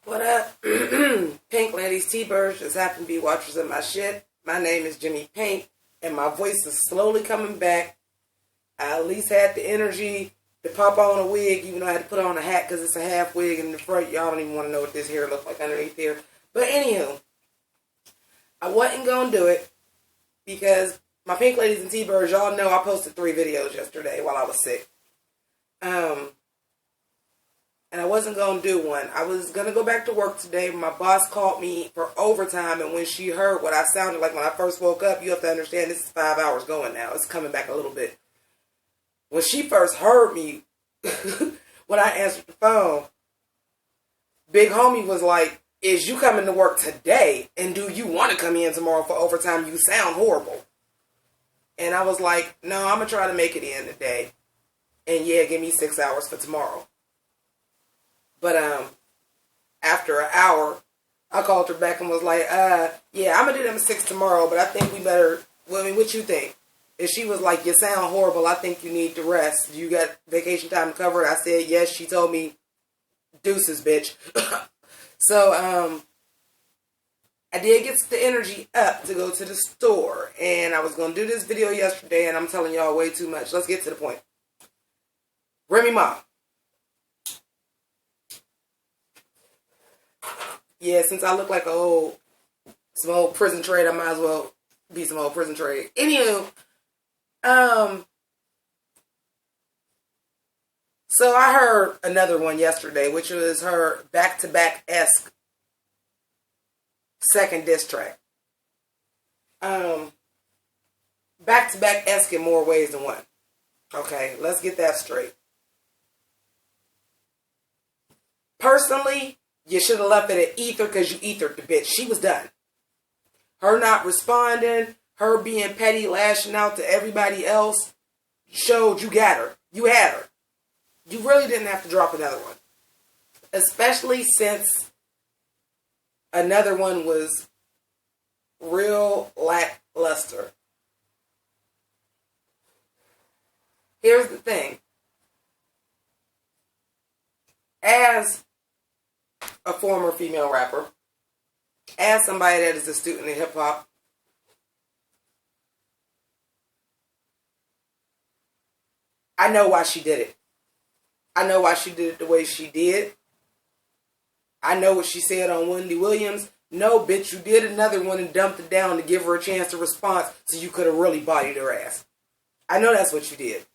What up? Pynk ladies, T-Birds, just happen to be watchers of my shit. My name is Jimmi Pynk, and my voice is slowly coming back. I at least had the energy to pop on a wig, even though I had to put on a hat because it's a half wig in the front. Y'all don't even want to know what this hair looks like underneath here. But anywho, I wasn't going to do it because my Pynk ladies and T-Birds, y'all know I posted 3 videos yesterday while I was sick. And I wasn't going to do one. I was going to go back to work today. My boss called me for overtime, and when she heard what I sounded like when I first woke up, you have to understand this is 5 hours going now. It's coming back a little bit. When she first heard me, when I answered the phone, big homie was like, is you coming to work today? And do you want to come in tomorrow for overtime? You sound horrible. And I was like, no, I'm going to try to make it in today. And yeah, give me 6 hours for tomorrow. But after an hour, I called her back and was like, yeah, I'm going to do them 6 tomorrow, but I think we better, well, I mean, what you think? And she was like, you sound horrible. I think you need to rest. You got vacation time to cover it? I said, yes. She told me, deuces, bitch. So, I did get the energy up to go to the store. And I was going to do this video yesterday, and I'm telling y'all way too much. Let's get to the point. Remy Ma. Yeah, since I look like some old prison trade, I might as well be some old prison trade. Anywho, so I heard another one yesterday, which was her back-to-back-esque second diss track. Back-to-back-esque in more ways than one. Okay, let's get that straight. Personally, you should have left it at ether because you ethered the bitch. She was done. Her not responding, her being petty, lashing out to everybody else, showed you got her. You had her. You really didn't have to drop another one. Especially since another one was real lackluster. Here's the thing. As a former female rapper, as somebody that is a student in hip-hop, I know why she did it. I know why she did it the way she did. I know what she said on Wendy Williams. No, bitch, you did another one and dumped it down to give her a chance to respond so you could have really bodied her ass. I know that's what you did.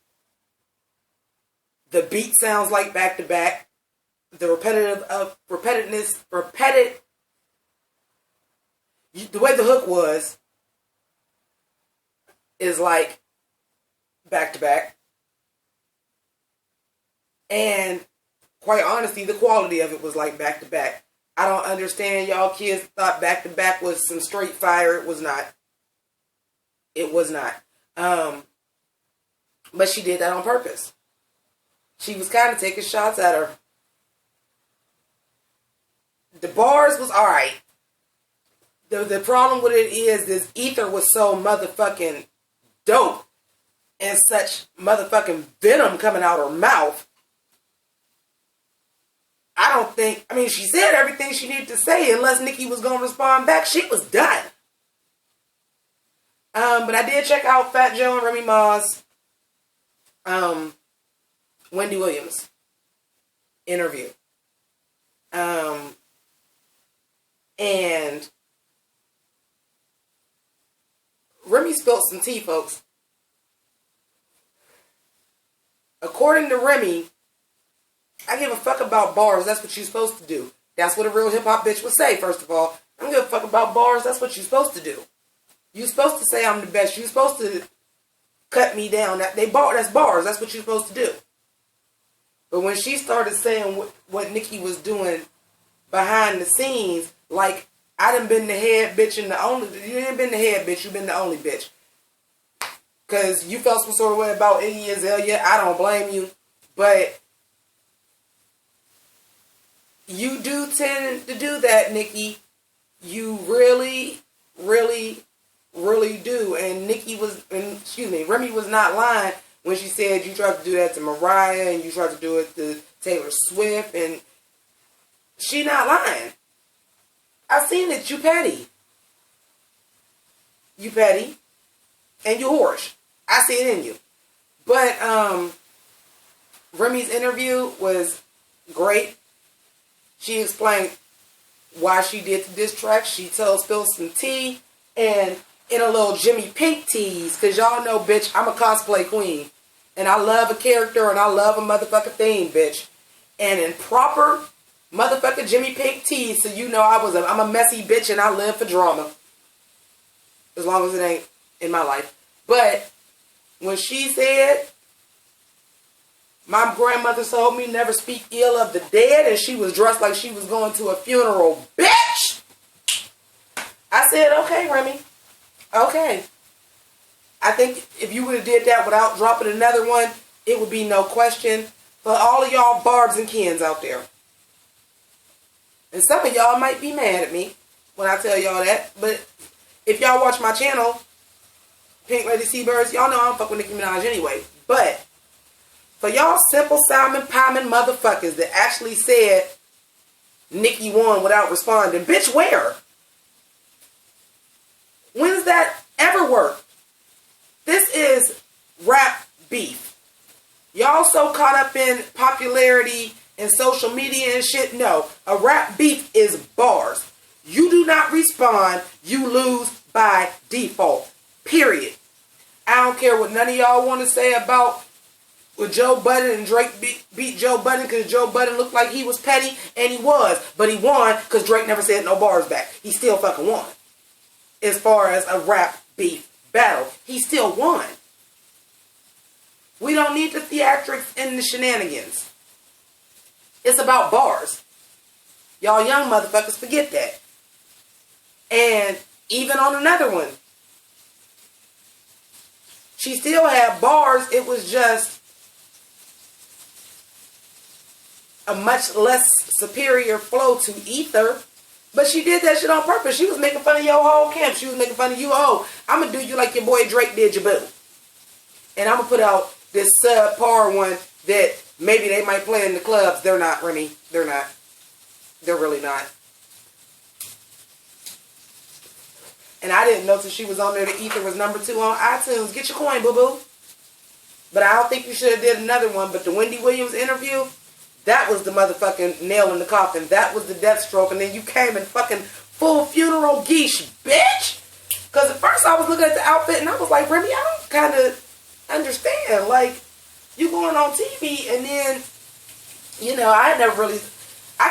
The beat sounds like back-to-back. The repetitiveness, the way the hook was, is like back to back. And quite honestly, the quality of it was like back to back. I don't understand y'all kids thought back to back was some straight fire. It was not. It was not. But she did that on purpose. She was kind of taking shots at her. The bars was alright. The problem with it is this ether was so motherfucking dope and such motherfucking venom coming out her mouth. She said everything she needed to say unless Nicki was going to respond back. She was done. But I did check out Fat Joe and Remy Ma's Wendy Williams interview. And Remy spilled some tea, folks. According to Remy, I give a fuck about bars. That's what you're supposed to do. That's what a real hip-hop bitch would say, first of all. I don't give a fuck about bars. That's what you're supposed to do. You're supposed to say I'm the best. You're supposed to cut me down. That's bars. That's what you're supposed to do. But when she started saying what Nicki was doing behind the scenes, like, I done been the head bitch and the only... You ain't been the head bitch, you been the only bitch. Because you felt some sort of way about Iggy Azalea. I don't blame you. But you do tend to do that, Nicki. You really, really, really do. And Remy was not lying when she said you tried to do that to Mariah and you tried to do it to Taylor Swift. And She not lying. I seen it. You petty. You petty. And you whorish. I see it in you. But Remy's interview was great. She explained why she did the diss track. She spilled some tea. And in a little Jimmi Pynk tease. Because y'all know, bitch, I'm a cosplay queen. And I love a character and I love a motherfucking theme, bitch. And in proper motherfucking Jimmi Pynk tease, so you know I'm a messy bitch and I live for drama. As long as it ain't in my life. But when she said, my grandmother told me never speak ill of the dead, and she was dressed like she was going to a funeral, bitch! I said, okay, Remy. Okay. I think if you would have did that without dropping another one, it would be no question. For all of y'all Barbs and Kens out there. And some of y'all might be mad at me when I tell y'all that. But if y'all watch my channel, Pink Lady Seabirds, y'all know I don't fuck with Nicki Minaj anyway. But for y'all simple Simon Pieman motherfuckers that actually said Nicki won without responding, bitch, where? When's that ever worked? This is rap beef. Y'all so caught up in popularity and social media and shit. No, a rap beef is bars. You do not respond, you lose by default. Period. I don't care what none of y'all want to say about with Joe Budden and Drake beat Joe Budden because Joe Budden looked like he was petty, and he was. But he won because Drake never said no bars back. He still fucking won. As far as a rap beef battle, he still won. We don't need the theatrics and the shenanigans. It's about bars. Y'all young motherfuckers forget that. And even on another one, she still had bars. It was just a much less superior flow to ether. But she did that shit on purpose. She was making fun of your whole camp. She was making fun of you. Oh, I'm going to do you like your boy Drake did your boo. And I'm going to put out this subpar one that maybe they might play in the clubs. They're not, Remy. They're not. They're really not. And I didn't know till she was on there that Ether was #2 on iTunes. Get your coin, boo-boo. But I don't think you should have did another one. But the Wendy Williams interview, that was the motherfucking nail in the coffin. That was the death stroke. And then you came in fucking full funeral geesh, bitch. Because at first I was looking at the outfit and I was like, Remy, I don't kind of understand. Like, you going on TV and then, you know, I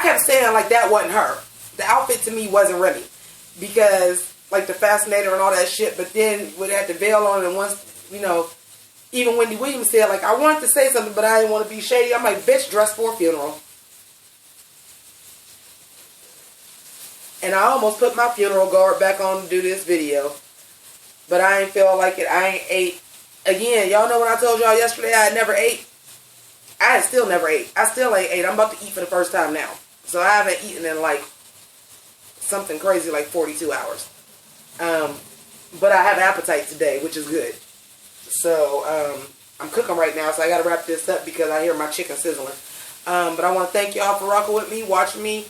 kept saying like that wasn't her. The outfit to me wasn't Remy. Because, like, the fascinator and all that shit. But then we had the veil on and once, you know, even Wendy Williams said, like, I wanted to say something, but I didn't want to be shady. I'm like, bitch, dress for a funeral. And I almost put my funeral guard back on to do this video. But I ain't feel like it. I ain't ate. Again, y'all know when I told y'all yesterday I had never ate? I had still never ate. I still ain't ate. I'm about to eat for the first time now. So I haven't eaten in, like, something crazy like 42 hours. But I have appetite today, which is good. So, I'm cooking right now, so I gotta wrap this up because I hear my chicken sizzling. But I want to thank y'all for rocking with me, watching me.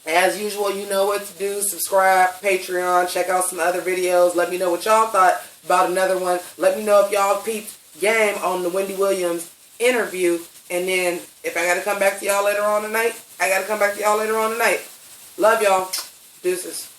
As usual, you know what to do. Subscribe, Patreon, check out some other videos. Let me know what y'all thought about another one. Let me know if y'all peeped game on the Wendy Williams interview. And then, if I gotta come back to y'all later on tonight, I gotta come back to y'all later on tonight. Love y'all. Deuces.